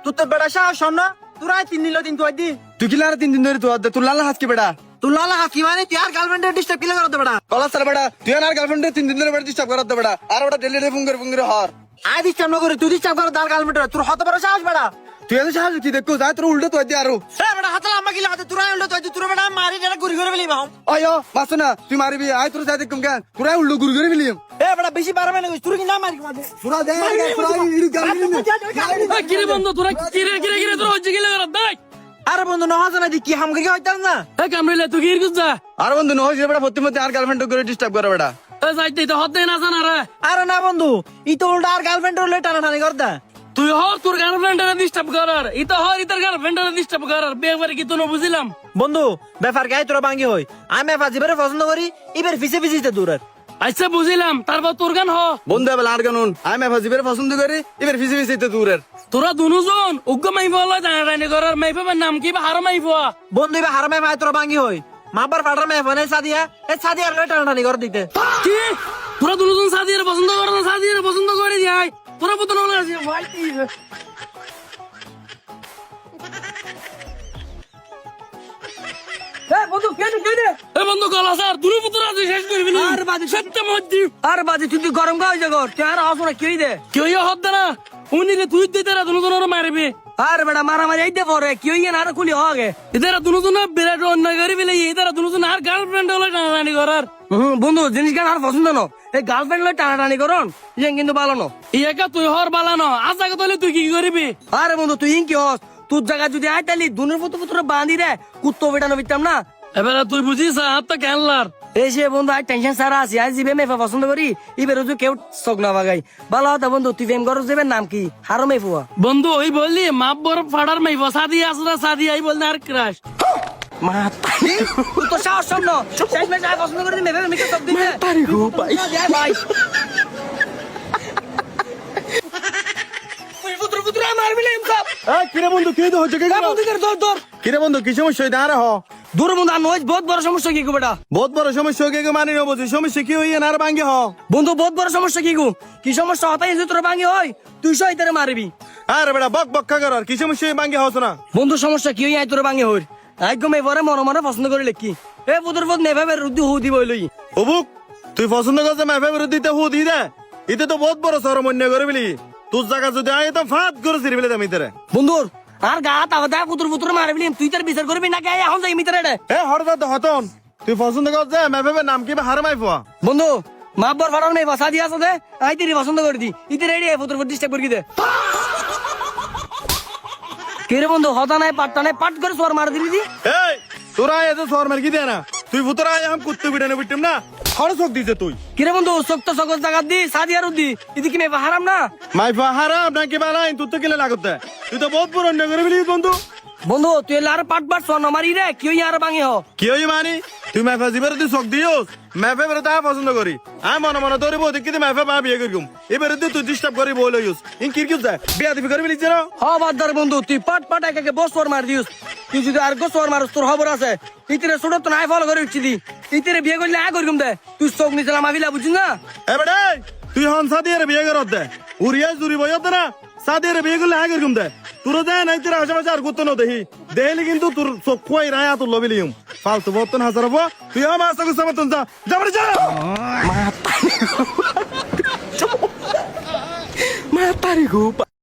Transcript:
তুই তো বেড়া সাহস না তোরা 3 দিন 3 তুই দি তুই কি লারা 3 দিন ধরে তুই লালা হাসকি বেটা তুই লালা হাকি মানে তুই আর গার্লফ্রেন্ডের ডিস্টার্ব কিলা করতে বেড়া কলা সার বেটা তুই আর গার্লফ্রেন্ড 3 দিন ধরে বেটা ডিস্টার্ব করাতে বেটা আর ওটা ডেলি ফোন করে হর আই ডিস্টার্ব না করে তুই ডিস্টার্ব কর তার গার্লফ্রেন্ডের তোর হতে বড় সাহস বেড়া তুই এত সাহস কি দেখো যা তোর উল্টো তুই দি আরো এ বেটা হাতে লাম্বা কিলা হাতে তোরা উল্টো তুই তোরা বেটা মারি এটা ঘুরি ঘুরে ফেলি বাম আয়ো বাস না তুই মারিবি আই তোর সাথে কম কেন তোরা উল্টো গুরু করে মিলিম এ বেটা বেশি পারবে না তুই কি না মারি মাঝে তোরা দে তোরা ইড়ি গালি কিরে বন্ধু তোরা কিরে তোরা হচ্ছে গেলে দেখ আরে বন্ধু নহাজ না দি কি হামগি হইতাল না এ কামড়িলে তুই কি যা আর বন্ধু নয় বেটা প্রতিমধ্যে আর গার্লফ্রেন্ড করে ডিস্টার্ব করে বেটা এ যাইতে তো হতে না জানা রে আরে না বন্ধু ই তো উল্টা আর গার্লফ্রেন্ড হলে টানাটানি করতা তুই হর তোর গার্লফ্রেন্ডের ডিস্টার্ব করার ইতা হর ইতার গার্লফ্রেন্ডের ডিস্টার্ব করার বেবার কি তুই বুঝিলাম বন্ধু ব্যাপার গায়ে তোরা ভাঙ্গি হই আমি ফাজিবারে পছন্দ করি এবার ফিসে ফিসিতে দূরের আচ্ছা বুঝিলাম তারপর তোর গান হ বন্ধু এবার আর গানুন আমি ফাজিবের পছন্দ করি এবার ফিসে ফিসে দূরের তোরা দুজন উগ্র মাইব লয় টানাটানি করার মাইফাবার নাম কি বা হার মাইফা বন্ধু এবার হারামে ভাই তোরা ভাঙ্গি হই মাবার ফাটার মেয়ে ফোনে সাদিয়া এ সাদিয়া লয় টানাটানি করে দিতে কি তোরা দুজন সাদিয়ার পছন্দ কর না সাদিয়ার পছন্দ করে যাই তোরা পতন হলে ভাই এ বন্ধু গলা স্যার দুই পুত্র আছে শেষ করে ফেলি আর বাজে সত্যি মধ্যে আর বাজে তুই গরম খাওয়া যাগর তুই আর আসো না কি দে কেউ হত না উনি রে তুই দিতে রা দুজন মারবে আর বেটা মারামারি আইতে পরে কি হইয়া না আর খুলি হবে এদের দুজন বিরাট অন্যায় করে ফেলে এদের দুজন আর গার্লফ্রেন্ড হলে টানাটানি করার বন্ধু জিনিস গান আর পছন্দ ন এই গার্লফ্রেন্ড লয় টানাটানি করন ইয়ে কিন্তু ভালো ন ইয়াকা তুই হর বালানো আজ আগে তাহলে তুই কি করবি আরে বন্ধু তুই কি হস তোর জায়গা যদি আইতালি দুনের পুত্র বাঁধি রে কুত্তো বেটানো বিতাম না এবারে তুই বুঝিস হাত তো ক্যানলার এই সে বন্ধু আজ টেনশন সারা আছি আজ জিবে মেফা পছন্দ করি এবার রুজু কেউ চোখ না বাগাই ভালো হতা বন্ধু তুই প্রেম করো যাবে নাম কি হারো মেফুয়া বন্ধু ওই বললি মাপ বড় ফাড়ার মাইব সাদি আসরা সাদি আই বললে আর ক্রাশ মা তুই তো সাহস সব ন শেষ মেশ আয় পছন্দ করে মেফা মিকে সব দিবে তারি গো ভাই ভাই তুই পুত্র মারবিলে সব এই কিরে বন্ধু কি হচ্ছে কি বন্ধু দর কিরে বন্ধু কি সমস্যা হইতে আর হ দূর বন্ধু আর নয় বহুত বড় সমস্যা কি গো বেটা বহুত বড় সমস্যা হয়ে গেছে মানি নেবো সমস্যা কি হইয়া আর ভাঙ্গে হ বন্ধু বহুত বড় সমস্যা কি গো কি সমস্যা হতাই যে তোর ভাঙি হয় তুই সই তারে মারবি আরে বেটা বক বক কর কি সমস্যা ভাঙ্গে হস না বন্ধু সমস্যা কি হই তোর ভাঙি হই একদম এবারে মনে মনে পছন্দ করে লেখি এ পুত্র পদ নেভাবে রুদ্ধি হু দিব লই অবুক তুই পছন্দ করছে মেফে দিতে হু দি দে ইতে তো বহুত বড় সরমন্য করে বলি তোর জায়গা যদি আয় তো ফাত করে সিরি বলে দামি তেরে বন্ধুর আর গা তাও দা পুত্র মারবি তুই তার বিচার করবি না কে এখন যাই মিতরে রে এ হরদা হতন তুই পছন্দ করছে মেফে নাম কি হার মাই পোয়া বন্ধু মাপর ফাড়ার নেই বসা দিয়া আছে দে আই তিরি পছন্দ করে দি ইতে রেডি পুত্র পদ ডিস্টার্ব করে দে কে রে বন্ধু হতা নাই পাটটা নাই পাট করে সোর মার দিলি দি এই তোরা এত সর মার কি দে না তুই ভুতরা আয় আম কুত্তে বিটানে বিটম না হর চোখ দিছে তুই কে রে বন্ধু শক্ত সকল জায়গা দি সাদিয়ার দি ইদি কি মেফা হারাম না মাই পা হারাম নাকি বালাই তুই তো কেলে লাগতে তুই তো বহুত বড় অন্য করে বলি বন্ধু বন্ধু তুই আর পাট পাট সোর মারি রে কি আর ভাঙি হ কি হই মানি তুই মেফা জিবার তুই চোখ দিওস মেফে বেরে তা পছন্দ করি আমি মনে মনে তোর বউ দেখি মেফে পা বিয়ে করিম এবারে তুই ডিস্টার্ব করি বলে ইউস ইন কি যায় বিয়া দিবি করবি লিখছে না হ বাদার বন্ধু তুই পাট পাট একে বস সোর মার দিস তুই যদি আর গো সোর মারস তোর খবর আছে ইতিরে ছোট তো নাই ফলো করে উঠছি দি ইতিরে বিয়ে করলে আয় করিম দে তুই চোখ নিছিলাম আবিলা বুঝছিস না এবারে তুই হন সাদিয়ে বিয়ে করত দে উড়িয়া জুরি বয়ত না সাদিয়ে বিয়ে করলে আয় করিম দে তোর দেয় নাই তোর আশেপাশে আর গুতো না দেখি দেখলি কিন্তু তোর চোখ খুয়াই রায় তোর লবিলিম ফালতু বর্তন হাজার হবো তুই আমার আস্তে গুছা মতন যা যাবরে যা মা তারি গো